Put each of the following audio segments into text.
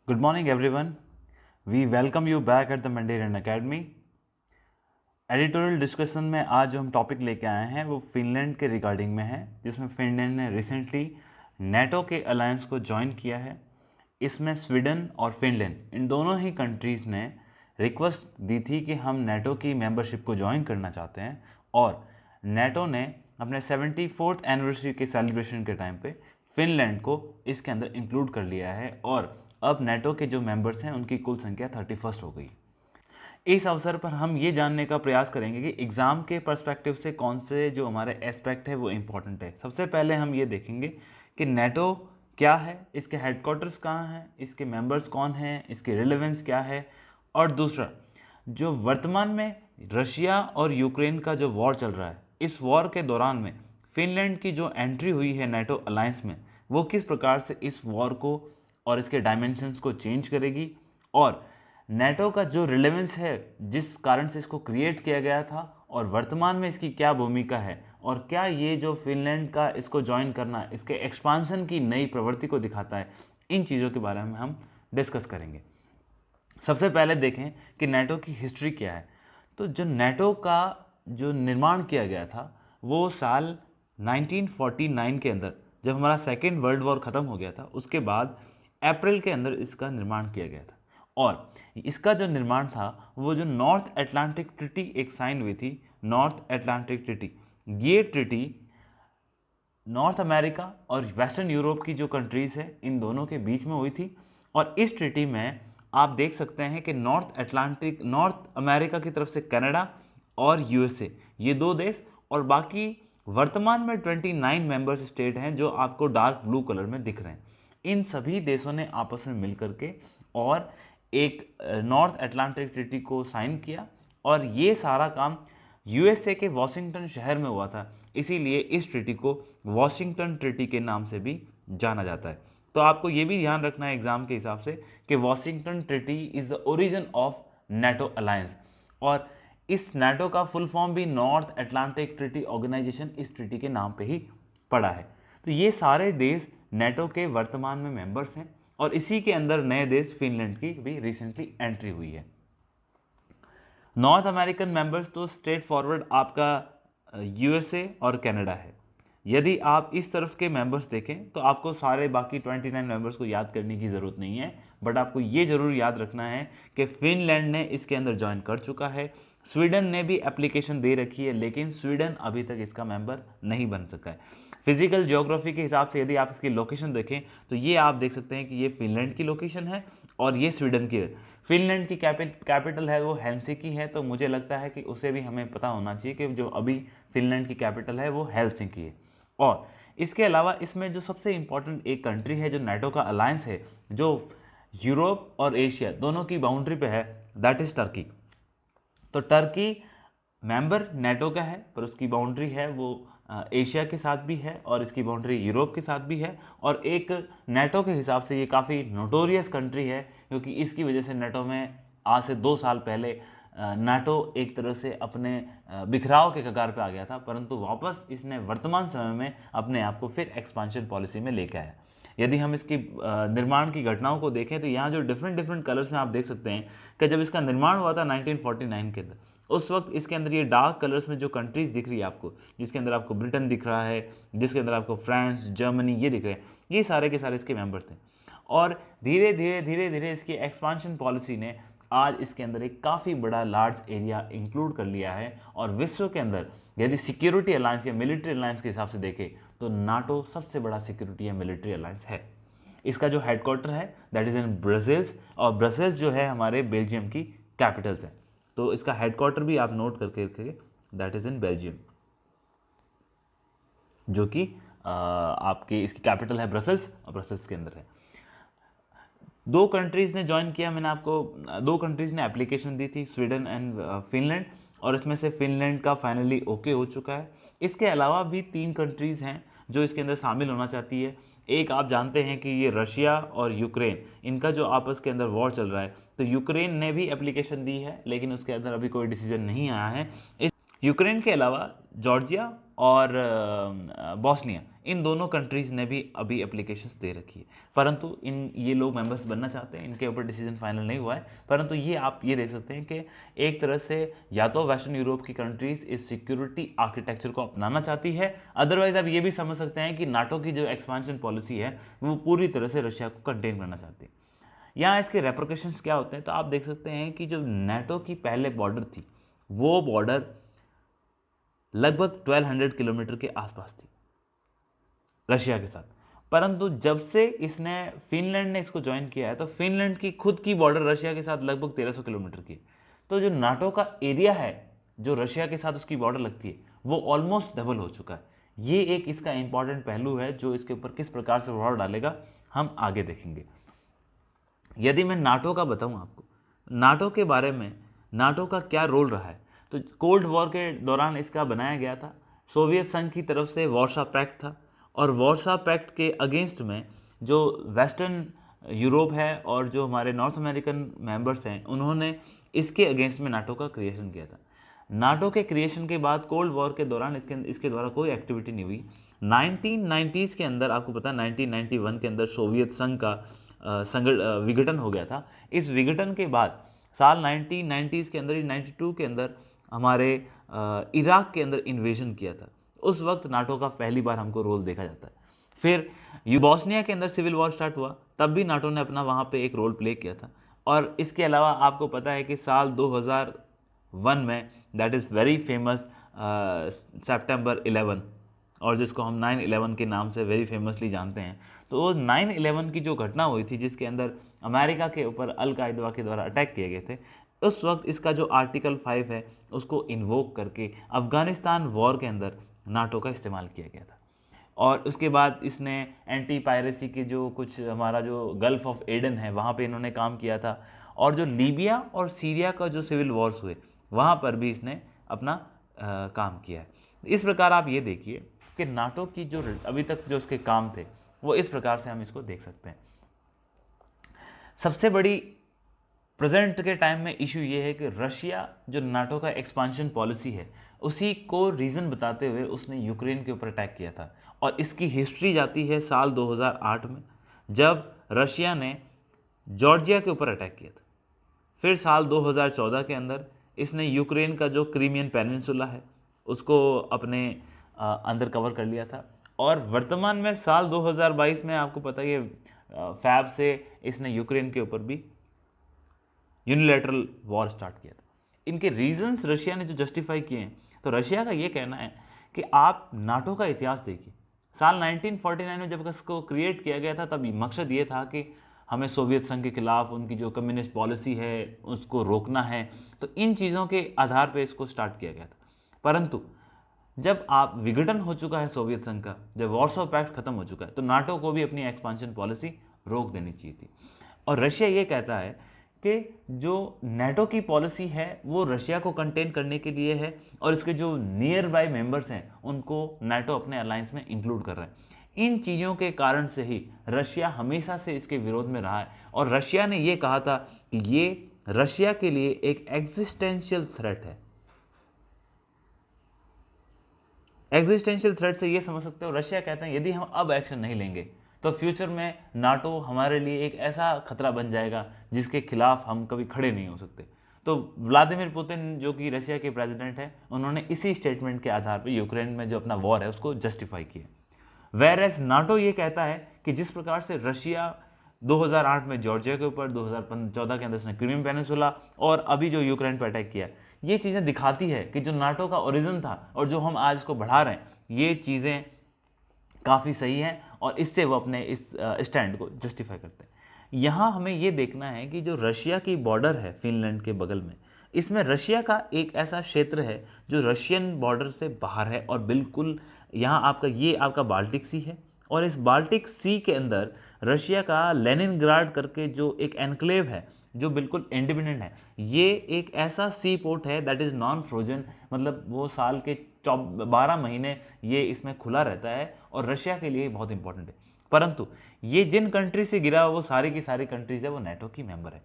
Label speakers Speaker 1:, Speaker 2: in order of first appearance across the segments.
Speaker 1: Good morning, everyone. We welcome you back at the Mandarin Academy. Editorial discussion में आज जो हम topic लेके आए हैं वो फिनलैंड के रिगार्डिंग में है, जिसमें फिनलैंड ने रिसेंटली नेटो के अलायंस को ज्वाइन किया है। इसमें स्वीडन और फिनलैंड इन दोनों ही कंट्रीज़ ने रिक्वेस्ट दी थी कि हम नेटो की मेंबरशिप को ज्वाइन करना चाहते हैं, और नेटो ने अपने 74th एनिवर्सरी के सेलिब्रेशन के टाइम पे फिनलैंड को इसके अंदर इंक्लूड कर लिया है, और अब नेटो के जो मेंबर्स हैं उनकी कुल संख्या 31 हो गई। इस अवसर पर हम ये जानने का प्रयास करेंगे कि एग्ज़ाम के पर्सपेक्टिव से कौन से जो हमारे एस्पेक्ट है वो इम्पोर्टेंट है। सबसे पहले हम ये देखेंगे कि नेटो क्या है, इसके हेडक्वार्टर्स कहाँ हैं, इसके मेंबर्स कौन हैं, इसकी रिलेवेंस क्या है, और दूसरा जो वर्तमान में रशिया और यूक्रेन का जो वॉर चल रहा है, इस वॉर के दौरान में फिनलैंड की जो एंट्री हुई है नेटो अलायंस में, वो किस प्रकार से इस वॉर को और इसके डायमेंशंस को चेंज करेगी, और नेटो का जो रिलेवेंस है जिस कारण से इसको क्रिएट किया गया था और वर्तमान में इसकी क्या भूमिका है, और क्या ये जो फिनलैंड का इसको ज्वाइन करना इसके एक्सपांसन की नई प्रवृत्ति को दिखाता है, इन चीज़ों के बारे में हम डिस्कस करेंगे। सबसे पहले देखें कि नेटो की हिस्ट्री क्या है। तो जो नेटो का जो निर्माण किया गया था वो साल 1949 के अंदर, जब हमारा सेकेंड वर्ल्ड वॉर ख़त्म हो गया था, उसके बाद अप्रैल के अंदर इसका निर्माण किया गया था। और इसका जो निर्माण था वो जो नॉर्थ अटलांटिक ट्रिटी एक साइन हुई थी, नॉर्थ अटलांटिक ट्रिटी, ये ट्रिटी नॉर्थ अमेरिका और वेस्टर्न यूरोप की जो कंट्रीज़ है इन दोनों के बीच में हुई थी। और इस ट्रिटी में आप देख सकते हैं कि नॉर्थ अमेरिका की तरफ से कनाडा और यूएसए, ये दो देश, और बाकी वर्तमान में 29 मेंबर्स स्टेट हैं जो आपको डार्क ब्लू कलर में दिख रहे हैं। इन सभी देशों ने आपस में मिल करके और एक नॉर्थ अटलांटिक ट्रिटी को साइन किया, और ये सारा काम यूएसए के वॉशिंगटन शहर में हुआ था, इसीलिए इस ट्रिटी को वॉशिंगटन ट्रिटी के नाम से भी जाना जाता है। तो आपको ये भी ध्यान रखना है एग्जाम के हिसाब से कि Washington treaty is the origin of NATO alliance, और इस नेटो का फुल फॉर्म भी नॉर्थ अटलांटिक ट्रिटी ऑर्गेनाइजेशन इस ट्रिटी के नाम पे ही पड़ा है। तो ये सारे देश नेटो के वर्तमान में मेंबर्स हैं, और इसी के अंदर नए देश फिनलैंड की भी रिसेंटली एंट्री हुई है। नॉर्थ अमेरिकन मेंबर्स तो स्ट्रेट फॉरवर्ड आपका यूएसए और कनाडा है। यदि आप इस तरफ के मेंबर्स देखें तो आपको सारे बाकी 29 मेंबर्स को याद करने की ज़रूरत नहीं है, बट आपको ये ज़रूर याद रखना है कि फिनलैंड ने इसके अंदर ज्वाइन कर चुका है। स्वीडन ने भी एप्लीकेशन दे रखी है, लेकिन स्वीडन अभी तक इसका मेंबर नहीं बन सका है। फिजिकल ज्योग्राफी के हिसाब से यदि आप इसकी लोकेशन देखें तो ये आप देख सकते हैं कि ये फिनलैंड की लोकेशन है और ये स्वीडन की है। फिनलैंड की कैपिटल है वो हेलसिंकी है, तो मुझे लगता है कि उसे भी हमें पता होना चाहिए कि जो अभी फिनलैंड की कैपिटल है वो हेलसिंकी है। और इसके अलावा इसमें जो सबसे इंपॉर्टेंट एक कंट्री है जो नेटो का अलायंस है, जो यूरोप और एशिया दोनों की बाउंड्री पे है, दैट इज़ टर्की। तो टर्की मेंबर नेटो का है, पर उसकी बाउंड्री है वो एशिया के साथ भी है और इसकी बाउंड्री यूरोप के साथ भी है, और एक नेटो के हिसाब से ये काफ़ी नोटोरियस कंट्री है, क्योंकि इसकी वजह से नेटो में आज से 2 साल पहले नाटो एक तरह से अपने बिखराव के कगार पे आ गया था, परंतु वापस इसने वर्तमान समय में अपने आप को फिर एक्सपांशन पॉलिसी में लेके आया। यदि हम इसकी निर्माण की घटनाओं को देखें तो यहाँ जो डिफरेंट कलर्स में आप देख सकते हैं कि जब इसका निर्माण हुआ था 1949 के अंदर, उस वक्त इसके अंदर ये डार्क कलर्स में जो कंट्रीज़ दिख रही है आपको, जिसके अंदर आपको ब्रिटेन दिख रहा है, जिसके अंदर आपको फ्रांस, जर्मनी ये दिख रहे हैं, ये सारे के सारे इसके मेंबर थे। और धीरे धीरे इसकी एक्सपांशन पॉलिसी ने आज इसके अंदर एक काफ़ी बड़ा लार्ज एरिया इंक्लूड कर लिया है, और विश्व के अंदर यदि सिक्योरिटी अलायंस या मिलिट्री अलायंस के हिसाब से देखें तो नाटो सबसे बड़ा सिक्योरिटी या मिलिट्री अलायंस है। इसका जो हेडक्वार्टर है दैट इज़ इन ब्रसेल्स, और ब्रसेल्स जो है हमारे बेल्जियम की कैपिटल्स है, तो इसका हेडक्वार्टर भी आप नोट करके रखिए, दैट इज़ इन बेल्जियम, जो कि आपकी इसकी कैपिटल है ब्रसेल्स, और ब्रसेल्स के अंदर है। 2 कंट्रीज़ ने ज्वाइन किया, मैंने आपको 2 कंट्रीज़ ने एप्लीकेशन दी थी, स्वीडन एंड फिनलैंड, और इसमें से फिनलैंड का फाइनली ओके हो चुका है। इसके अलावा भी 3 कंट्रीज़ हैं जो इसके अंदर शामिल होना चाहती है। एक आप जानते हैं कि ये रशिया और यूक्रेन, इनका जो आपस के अंदर वॉर चल रहा है, तो यूक्रेन ने भी एप्लीकेशन दी है, लेकिन उसके अंदर अभी कोई डिसीजन नहीं आया है। यूक्रेन के अलावा जॉर्जिया और बॉस्निया, इन दोनों कंट्रीज़ ने भी अभी एप्लीकेशंस दे रखी है, परंतु ये लोग मेंबर्स बनना चाहते हैं, इनके ऊपर डिसीजन फाइनल नहीं हुआ है। परंतु ये आप ये देख सकते हैं कि एक तरह से या तो वेस्टर्न यूरोप की कंट्रीज़ इस सिक्योरिटी आर्किटेक्चर को अपनाना चाहती है, अदरवाइज आप ये भी समझ सकते हैं कि नाटो की जो एक्सपेंशन पॉलिसी है वो पूरी तरह से रशिया को कंटेन करना चाहती है। यहाँ इसके रेप्रिकॉशंस क्या होते हैं, तो आप देख सकते हैं कि जो नाटो की पहले बॉर्डर थी वो बॉर्डर लगभग 1200 किलोमीटर के आसपास थी रशिया के साथ, परंतु जब से इसने फिनलैंड ने इसको ज्वाइन किया है तो फिनलैंड की खुद की बॉर्डर रशिया के साथ लगभग 1300 किलोमीटर की है। तो जो नाटो का एरिया है जो रशिया के साथ उसकी बॉर्डर लगती है वो ऑलमोस्ट डबल हो चुका है। ये एक इसका इंपॉर्टेंट पहलू है जो इसके ऊपर किस प्रकार से प्रभाव डालेगा हम आगे देखेंगे। यदि मैं नाटो का बताऊं आपको, नाटो के बारे में, नाटो का क्या रोल रहा है, तो कोल्ड वॉर के दौरान इसका बनाया गया था। सोवियत संघ की तरफ से वार्सा पैक्ट था और वार्सा पैक्ट के अगेंस्ट में जो वेस्टर्न यूरोप है और जो हमारे नॉर्थ अमेरिकन मेंबर्स हैं उन्होंने इसके अगेंस्ट में नाटो का क्रिएशन किया था। नाटो के क्रिएशन के बाद कोल्ड वॉर के दौरान इसके द्वारा कोई एक्टिविटी नहीं हुई। 1990s के अंदर आपको पता है 1991 के अंदर सोवियत संघ का विघटन हो गया था। इस विघटन के बाद साल 1990s के अंदर 92 के अंदर हमारे इराक के अंदर इन्वेजन किया था। उस वक्त नाटो का पहली बार हमको रोल देखा जाता है। फिर बॉस्निया के अंदर सिविल वॉर स्टार्ट हुआ, तब भी नाटो ने अपना वहाँ पे एक रोल प्ले किया था। और इसके अलावा आपको पता है कि साल 2001 में, दैट इज़ वेरी फेमस सितंबर 11, और जिसको हम 9/11 के नाम से वेरी फेमसली जानते हैं, तो वो 9/11 की जो घटना हुई थी जिसके अंदर अमेरिका के ऊपर अल कायदा के द्वारा अटैक किए गए थे, उस वक्त इसका जो आर्टिकल 5 है उसको इन्वोक करके अफ़गानिस्तान वॉर के अंदर नाटो का इस्तेमाल किया गया था। और उसके बाद इसने एंटी पायरेसी के जो कुछ हमारा जो गल्फ ऑफ एडन है वहाँ पे इन्होंने काम किया था, और जो लीबिया और सीरिया का जो सिविल वॉर्स हुए वहाँ पर भी इसने अपना काम किया है। इस प्रकार आप ये देखिए कि नाटो की जो अभी तक जो उसके काम थे वो इस प्रकार से हम इसको देख सकते हैं। सबसे बड़ी प्रेजेंट के टाइम में इशू ये है कि रशिया जो नाटो का एक्सपांशन पॉलिसी है उसी को रीज़न बताते हुए उसने यूक्रेन के ऊपर अटैक किया था, और इसकी हिस्ट्री जाती है साल 2008 में जब रशिया ने जॉर्जिया के ऊपर अटैक किया था। फिर साल 2014 के अंदर इसने यूक्रेन का जो क्रीमियन पेनिनसुला है उसको अपने अंदर कवर कर लिया था, और वर्तमान में साल 2022 में आपको पता है फैब से इसने यूक्रेन के ऊपर भी यूनिलैटरल वॉर स्टार्ट किया था। इनके रीजंस रशिया ने जो जस्टिफाई किए हैं, तो रशिया का ये कहना है कि आप नाटो का इतिहास देखिए। साल 1949 में जब इसको क्रिएट किया गया था तब मकसद ये था कि हमें सोवियत संघ के खिलाफ उनकी जो कम्युनिस्ट पॉलिसी है उसको रोकना है, तो इन चीज़ों के आधार पर इसको स्टार्ट किया गया था। परंतु जब आप विघटन हो चुका है सोवियत संघ का, जब वार्सो पैक्ट खत्म हो चुका है, तो नाटो को भी अपनी एक्सपांशन पॉलिसी रोक देनी चाहिए थी। और रशिया ये कहता है कि जो नाटो की पॉलिसी है वो रशिया को कंटेन करने के लिए है, और इसके जो नियर बाय मेंबर्स हैं उनको नाटो अपने अलायंस में इंक्लूड कर रहा है। इन चीज़ों के कारण से ही रशिया हमेशा से इसके विरोध में रहा है, और रशिया ने ये कहा था कि ये रशिया के लिए एक एग्जिस्टेंशियल थ्रेट है। एग्जिस्टेंशियल थ्रेट से ये समझ सकते हो, रशिया कहते हैं यदि हम अब एक्शन नहीं लेंगे तो फ्यूचर में नाटो हमारे लिए एक ऐसा खतरा बन जाएगा जिसके खिलाफ हम कभी खड़े नहीं हो सकते। तो व्लादिमीर पुतिन जो कि रशिया के प्रेसिडेंट हैं, उन्होंने इसी स्टेटमेंट के आधार पर यूक्रेन में जो अपना वॉर है उसको जस्टिफाई किया। वेरएस नाटो ये कहता है कि जिस प्रकार से रशिया 2008 में जॉर्जिया के ऊपर, 2014 के अंदर उसने क्रीमियन पेनिनसुला, और अभी जो यूक्रेन पर अटैक किया, ये चीज़ें दिखाती है कि जो नाटो का ओरिजिन था और जो हम आज इसको बढ़ा रहे हैं, ये चीज़ें काफ़ी सही हैं, और इससे वो अपने इस स्टैंड को जस्टिफाई करते हैं। यहाँ हमें ये देखना है कि जो रशिया की बॉर्डर है फिनलैंड के बगल में, इसमें रशिया का एक ऐसा क्षेत्र है जो रशियन बॉर्डर से बाहर है, और बिल्कुल यहाँ आपका बाल्टिक सी है, और इस बाल्टिक सी के अंदर रशिया का लेनिनग्राड करके जो एक एनक्लेव है जो बिल्कुल इंडिपेंडेंट है, ये एक ऐसा सी पोर्ट है दैट इज़ नॉन फ्रोजन, मतलब वो साल के 12 महीने ये इसमें खुला रहता है, और रशिया के लिए बहुत इंपॉर्टेंट है। परंतु ये जिन कंट्री से गिरा वो सारी की सारी कंट्रीज है वो नाटो की मेंबर है,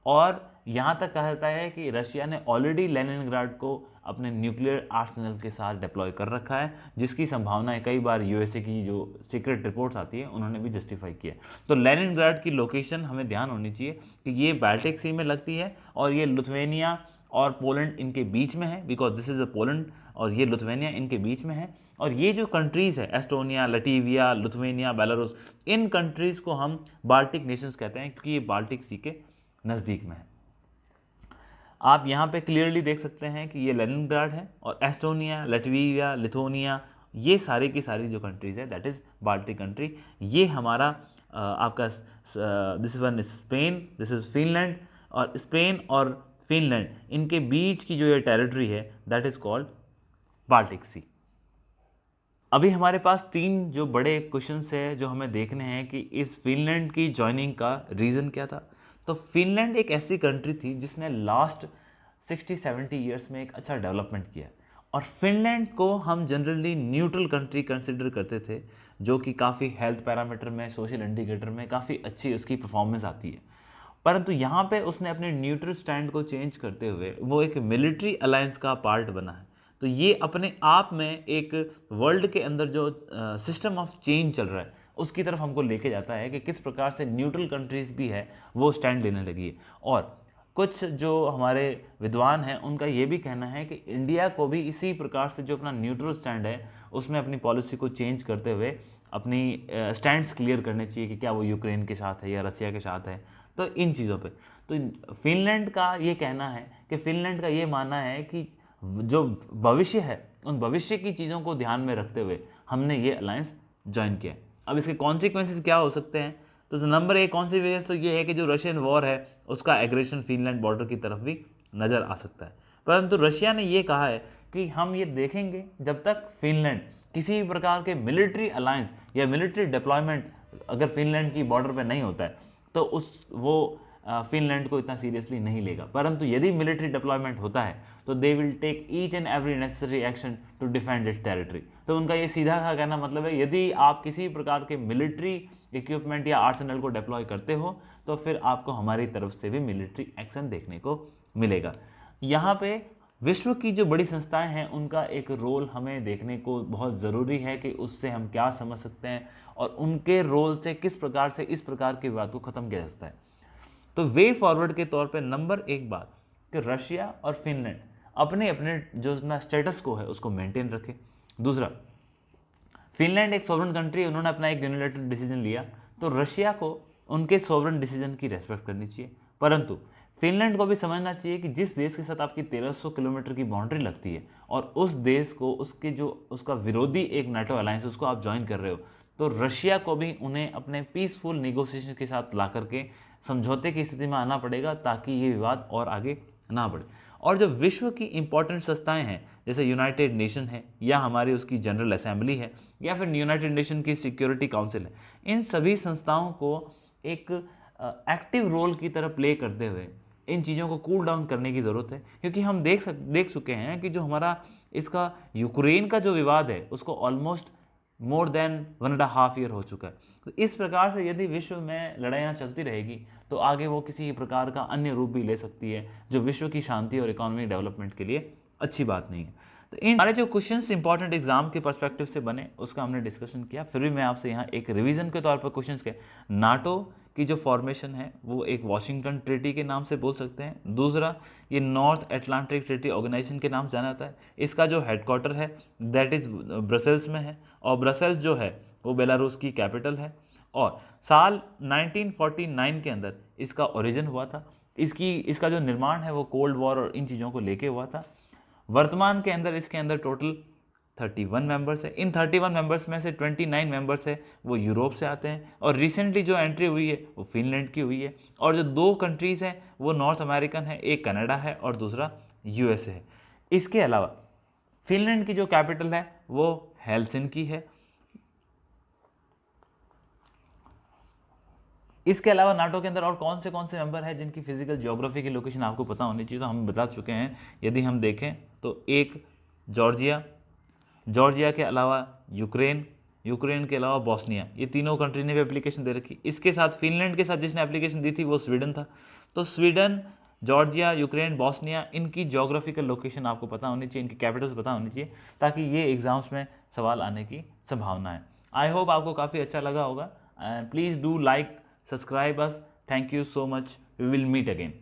Speaker 1: और यहाँ तक कहा जाता है कि रशिया ने ऑलरेडी लेनिनग्राड को अपने न्यूक्लियर आर्सेनल के साथ डिप्लॉय कर रखा है, जिसकी संभावना कई बार यूएसए की जो सीक्रेट रिपोर्ट्स आती है उन्होंने भी जस्टिफाई किया। तो लेनिनग्राड की लोकेशन हमें ध्यान होनी चाहिए कि ये बाल्टिक सी में लगती है और ये लिथुआनिया और पोलैंड इनके बीच में है, because this is a Poland और ये लिथुआनिया इनके बीच में है। और ये जो कंट्रीज़ है एस्टोनिया, लटीविया, लिथुआनिया, बेलारूस, इन कंट्रीज़ को हम बाल्टिक नेशंस कहते हैं क्योंकि ये बाल्टिक सी के नज़दीक में है। आप यहाँ पे क्लियरली देख सकते हैं कि ये लेनिनग्राड है और एस्टोनिया, लटविया, लिथुआनिया, ये सारी की सारी जो कंट्रीज़ है दैट इज़ बाल्टिक कंट्री। ये हमारा आपका this one is Spain, this is Finland, और स्पेन और फिनलैंड इनके बीच की जो ये टेरिटरी है दैट इज़ कॉल्ड बाल्टिक सी। अभी हमारे पास 3 जो बड़े क्वेश्चंस है जो हमें देखने हैं कि इस फिनलैंड की ज्वाइनिंग का रीज़न क्या था। तो फिनलैंड एक ऐसी कंट्री थी जिसने लास्ट 60-70 ईयर्स में एक अच्छा डेवलपमेंट किया, और फिनलैंड को हम जनरली न्यूट्रल कंट्री कंसिडर करते थे, जो कि काफ़ी हेल्थ पैरामीटर में, सोशल इंडिकेटर में काफ़ी अच्छी उसकी परफॉर्मेंस आती है। परंतु यहाँ पे उसने अपने न्यूट्रल स्टैंड को चेंज करते हुए वो एक मिलिट्री अलायंस का पार्ट बना है। तो ये अपने आप में एक वर्ल्ड के अंदर जो सिस्टम ऑफ चेंज चल रहा है उसकी तरफ हमको लेके जाता है कि किस प्रकार से न्यूट्रल कंट्रीज़ भी है वो स्टैंड लेने लगी है। और कुछ जो हमारे विद्वान हैं उनका ये भी कहना है कि इंडिया को भी इसी प्रकार से जो अपना न्यूट्रल स्टैंड है उसमें अपनी पॉलिसी को चेंज करते हुए अपनी स्टैंड्स क्लियर करने चाहिए कि क्या वो यूक्रेन के साथ है या रसिया के साथ है। तो इन चीज़ों पे तो फिनलैंड का ये कहना है कि फिनलैंड का ये मानना है कि जो भविष्य है उन भविष्य की चीज़ों को ध्यान में रखते हुए हमने ये अलायंस ज्वाइन किया। अब इसके कॉन्सिक्वेंसेस क्या हो सकते हैं? तो नंबर 1 कॉन्सिक्वेंस तो ये है कि जो रशियन वॉर है उसका एग्रेशन फिनलैंड बॉर्डर की तरफ भी नज़र आ सकता है। परंतु रशिया ने ये कहा है कि हम ये देखेंगे जब तक फिनलैंड किसी भी प्रकार के मिलिट्री अलायंस या मिलिट्री डिप्लॉयमेंट अगर फिनलैंड की बॉर्डर पर नहीं होता है तो वो फिनलैंड को इतना सीरियसली नहीं लेगा। परंतु यदि मिलिट्री डिप्लॉयमेंट होता है तो they will take each and every necessary action to defend its territory. तो उनका ये सीधा सा कहना मतलब है यदि आप किसी प्रकार के मिलिट्री इक्विपमेंट या आर्सेनल को डिप्लॉय करते हो तो फिर आपको हमारी तरफ से भी मिलिट्री एक्शन देखने को मिलेगा। यहाँ पे विश्व की जो बड़ी संस्थाएं हैं उनका एक रोल हमें देखने को बहुत ज़रूरी है कि उससे हम क्या समझ सकते हैं और उनके रोल से किस प्रकार से इस प्रकार के विवाद को ख़त्म किया जा सकता है। तो वे फॉरवर्ड के तौर पे नंबर 1 बात कि रशिया और फिनलैंड अपने अपने जो अपना स्टेटस को है उसको मेंटेन रखे। दूसरा, फिनलैंड एक सोवरेन कंट्री, उन्होंने अपना एक यूनिलैटरल डिसीजन लिया तो रशिया को उनके सोवरेन डिसीजन की रेस्पेक्ट करनी चाहिए। परंतु फिनलैंड को भी समझना चाहिए कि जिस देश के साथ आपकी 1300 किलोमीटर की बाउंड्री लगती है और उस देश को उसके जो उसका विरोधी एक नाटो अलायंस उसको आप ज्वाइन कर रहे हो, तो रशिया को भी उन्हें अपने पीसफुल नेगोशिएशन के साथ ला करके समझौते की स्थिति में आना पड़ेगा ताकि ये विवाद और आगे ना बढ़े। और जो विश्व की इंपॉर्टेंट संस्थाएं हैं जैसे यूनाइटेड नेशन है या हमारी उसकी जनरल असेंबली है या फिर यूनाइटेड नेशन की सिक्योरिटी काउंसिल है, इन सभी संस्थाओं को एक एक्टिव रोल की तरह प्ले करते हुए इन चीज़ों को कूल डाउन करने की ज़रूरत है। क्योंकि हम देख चुके हैं कि जो हमारा इसका यूक्रेन का जो विवाद है उसको ऑलमोस्ट मोर देन 1.5 ईयर हो चुका है। तो इस प्रकार से यदि विश्व में लड़ाइयाँ चलती रहेगी तो आगे वो किसी प्रकार का अन्य रूप भी ले सकती है जो विश्व की शांति और इकोनॉमिक डेवलपमेंट के लिए अच्छी बात नहीं है। तो इन हमारे जो क्वेश्चंस इंपॉर्टेंट एग्जाम के पर्सपेक्टिव से बने उसका हमने डिस्कशन किया। फिर भी मैं आपसे यहाँ एक रिवीजन के तौर पर क्वेश्चंस के, नाटो की जो फॉर्मेशन है वो एक वॉशिंगटन ट्रीटी के नाम से बोल सकते हैं। दूसरा, ये नॉर्थ अटलांटिक ट्रीटी ऑर्गेनाइजेशन के नाम से जाना जाता है। इसका जो हेडक्वार्टर है दैट इज़ ब्रसेल्स में है और ब्रसेल्स जो है वो बेलारूस की कैपिटल है। और साल 1949 के अंदर इसका ओरिजिन हुआ था। इसका जो निर्माण है वो कोल्ड वॉर और इन चीज़ों को लेके हुआ था। वर्तमान के अंदर इसके अंदर टोटल 31 मेंबर्स है। इन 31 मेंबर्स में से 29 मेंबर्स है वो यूरोप से आते हैं और रिसेंटली जो एंट्री हुई है वो फिनलैंड की हुई है। और जो 2 कंट्रीज़ हैं वो नॉर्थ अमेरिकन है, एक कनाडा है और दूसरा यूएसए है। इसके अलावा फिनलैंड की जो कैपिटल है वो हेलसिंकी है। इसके अलावा नाटो के अंदर और कौन से मेंबर हैं जिनकी फिजिकल ज्योग्राफी की लोकेशन आपको पता होनी चाहिए, तो हम बता चुके हैं। यदि हम देखें तो एक जॉर्जिया के अलावा यूक्रेन, यूक्रेन के अलावा बॉस्निया, ये तीनों कंट्री ने भी एप्लीकेशन दे रखी। इसके साथ फिनलैंड के साथ जिसने एप्लीकेशन दी थी वो स्वीडन था। तो स्वीडन, जॉर्जिया, यूक्रेन, बॉस्निया, इनकी जोग्राफिकल लोकेशन आपको पता होनी चाहिए, इनकी कैपिटल्स पता होनी चाहिए, ताकि ये एग्जाम्स में सवाल आने की संभावना है। आई होप आपको काफ़ी अच्छा लगा होगा। Please do like, subscribe us. Thank you so much. We will meet again.